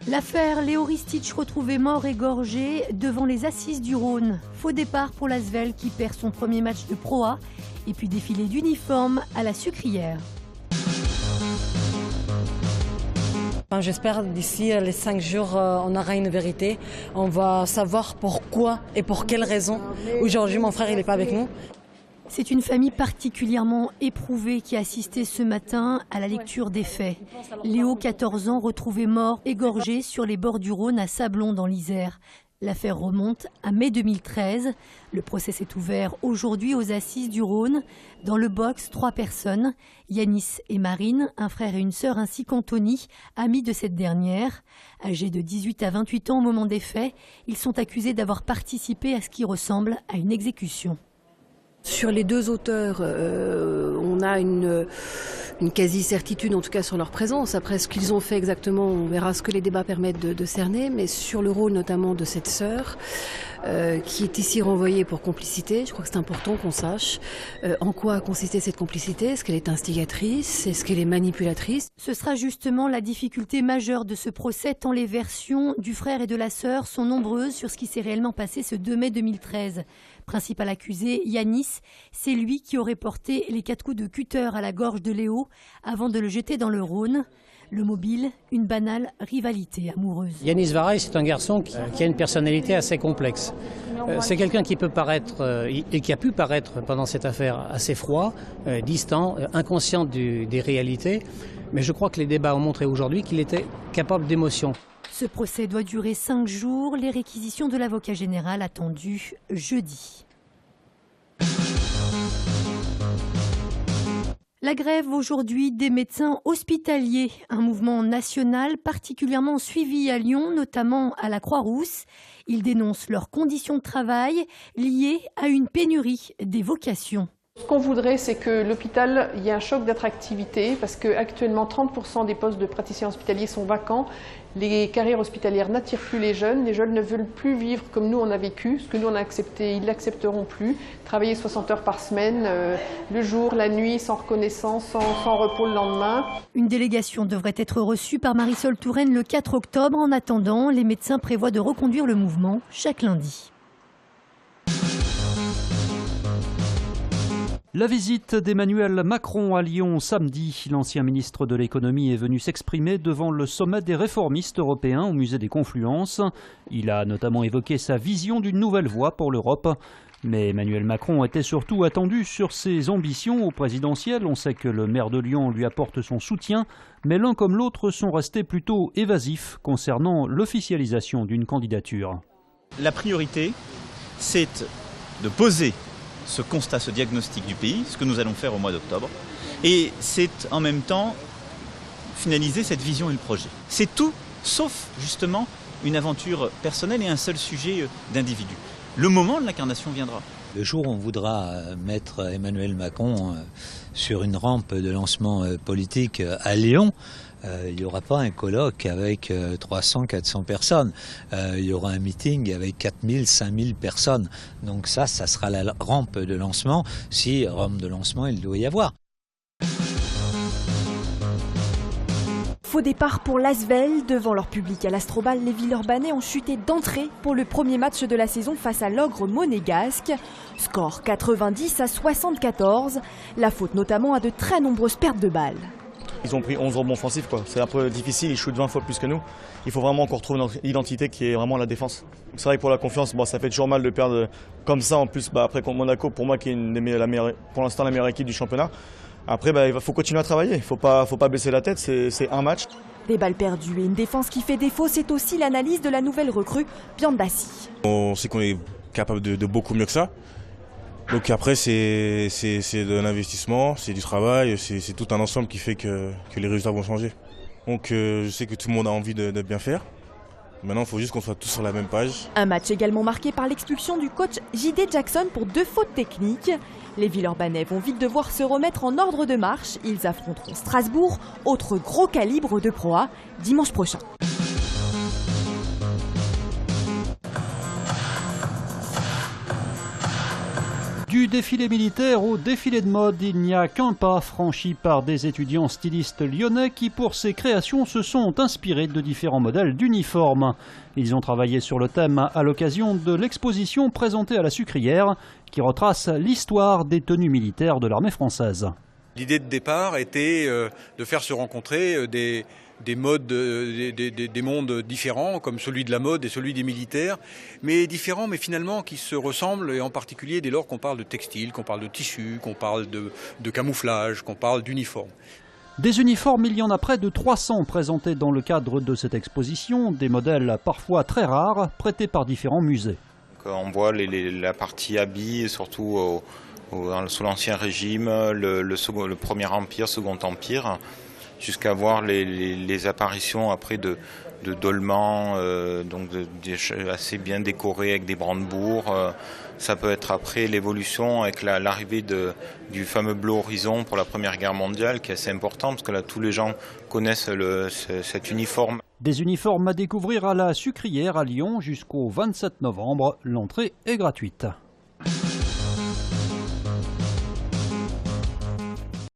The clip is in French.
L'affaire Léo Ristich retrouvé mort égorgé devant les assises du Rhône. Faux départ pour l'Asvel qui perd son premier match de Pro A et puis défilé d'uniforme à la Sucrière. J'espère d'ici les 5 jours, on aura une vérité. On va savoir pourquoi et pour quelles raisons. Aujourd'hui, mon frère, il n'est pas avec nous. C'est une famille particulièrement éprouvée qui a assisté ce matin à la lecture des faits. Léo, 14 ans, retrouvé mort, égorgé sur les bords du Rhône à Sablons dans l'Isère. L'affaire remonte à mai 2013. Le procès s'est ouvert aujourd'hui aux assises du Rhône. Dans le box, 3 personnes, Yanis et Marine, un frère et une sœur, ainsi qu'Anthony, amis de cette dernière. Âgés de 18 à 28 ans au moment des faits, ils sont accusés d'avoir participé à ce qui ressemble à une exécution. Sur les 2 auteurs, on a une quasi-certitude, en tout cas sur leur présence. Après, ce qu'ils ont fait exactement, on verra ce que les débats permettent de cerner. Mais sur le rôle notamment de cette sœur, qui est ici renvoyée pour complicité, je crois que c'est important qu'on sache en quoi a consisté cette complicité. Est-ce qu'elle est instigatrice? Est-ce qu'elle est manipulatrice? Ce sera justement la difficulté majeure de ce procès, tant les versions du frère et de la sœur sont nombreuses sur ce qui s'est réellement passé ce 2 mai 2013. Principal accusé, Yanis, c'est lui qui aurait porté les 4 coups de cutter à la gorge de Léo avant de le jeter dans le Rhône. Le mobile, une banale rivalité amoureuse. Yanis Vareille, c'est un garçon qui a une personnalité assez complexe. C'est quelqu'un qui peut paraître, et qui a pu paraître pendant cette affaire, assez froid, distant, inconscient des réalités. Mais je crois que les débats ont montré aujourd'hui qu'il était capable d'émotion. Ce procès doit durer 5 jours. Les réquisitions de l'avocat général attendues jeudi. La grève aujourd'hui des médecins hospitaliers, un mouvement national particulièrement suivi à Lyon, notamment à la Croix-Rousse. Ils dénoncent leurs conditions de travail liées à une pénurie des vocations. Ce qu'on voudrait, c'est que l'hôpital, il y ait un choc d'attractivité parce qu'actuellement 30% des postes de praticiens hospitaliers sont vacants. Les carrières hospitalières n'attirent plus les jeunes ne veulent plus vivre comme nous on a vécu, ce que nous on a accepté, ils ne l'accepteront plus. Travailler 60 heures par semaine, le jour, la nuit, sans reconnaissance, sans repos le lendemain. Une délégation devrait être reçue par Marisol Touraine le 4 octobre. En attendant, les médecins prévoient de reconduire le mouvement chaque lundi. La visite d'Emmanuel Macron à Lyon samedi. L'ancien ministre de l'économie est venu s'exprimer devant le sommet des réformistes européens au musée des Confluences. Il a notamment évoqué sa vision d'une nouvelle voie pour l'Europe. Mais Emmanuel Macron était surtout attendu sur ses ambitions au présidentiel. On sait que le maire de Lyon lui apporte son soutien, mais l'un comme l'autre sont restés plutôt évasifs concernant l'officialisation d'une candidature. La priorité, c'est de poser ce constat, ce diagnostic du pays, ce que nous allons faire au mois d'octobre. Et c'est en même temps finaliser cette vision et le projet. C'est tout, sauf justement une aventure personnelle et un seul sujet d'individu. Le moment de l'incarnation viendra. Le jour où on voudra mettre Emmanuel Macron sur une rampe de lancement politique à Lyon, il n'y aura pas un colloque avec 300-400 personnes. Il y aura un meeting avec 4000, 5000 personnes. Donc ça sera la rampe de lancement, si rampe de lancement il doit y avoir. Faux départ pour l'Asvel. Devant leur public à l'Astrobal, les Villeurbanais ont chuté d'entrée pour le premier match de la saison face à l'Ogre monégasque. Score 90 à 74. La faute notamment à de très nombreuses pertes de balles. Ils ont pris 11 rebonds offensifs, quoi. C'est un peu difficile, ils shootent 20 fois plus que nous. Il faut vraiment qu'on retrouve notre identité qui est vraiment la défense. C'est vrai que pour la confiance, ça fait toujours mal de perdre comme ça. En plus, après contre Monaco, pour moi qui est pour l'instant la meilleure équipe du championnat. Après, il faut continuer à travailler, il ne faut pas baisser la tête, c'est un match. Des balles perdues et une défense qui fait défaut, c'est aussi l'analyse de la nouvelle recrue, Biandassi. On sait qu'on est capable de beaucoup mieux que ça. Donc après, c'est de l'investissement, c'est du travail, c'est tout un ensemble qui fait que les résultats vont changer. Donc je sais que tout le monde a envie de bien faire. Maintenant, il faut juste qu'on soit tous sur la même page. Un match également marqué par l'expulsion du coach J.D. Jackson pour 2 fautes techniques. Les Villeurbanais vont vite devoir se remettre en ordre de marche. Ils affronteront Strasbourg, autre gros calibre de Pro A, dimanche prochain. Du Du défilé militaire au défilé de mode, il n'y a qu'un pas franchi par des étudiants stylistes lyonnais qui, pour ces créations, se sont inspirés de différents modèles d'uniformes. Ils ont travaillé sur le thème à l'occasion de l'exposition présentée à la Sucrière, qui retrace l'histoire des tenues militaires de l'armée française. L'idée de départ était de faire se rencontrer des mondes différents, comme celui de la mode et celui des militaires, mais différents, mais finalement qui se ressemblent, et en particulier dès lors qu'on parle de textile, qu'on parle de tissu, qu'on parle de camouflage, qu'on parle d'uniformes. Des uniformes, il y en a près de 300 présentés dans le cadre de cette exposition, des modèles parfois très rares, prêtés par différents musées. On voit la partie habits, surtout sous l'Ancien Régime, le Premier Empire, Second Empire, jusqu'à voir les apparitions après de dolmans, donc assez bien décorés avec des brandebourgs. Ça peut être après l'évolution avec l'arrivée du fameux Bleu Horizon pour la Première Guerre mondiale, qui est assez important, parce que là tous les gens connaissent cet uniforme. Des uniformes à découvrir à la Sucrière à Lyon jusqu'au 27 novembre. L'entrée est gratuite.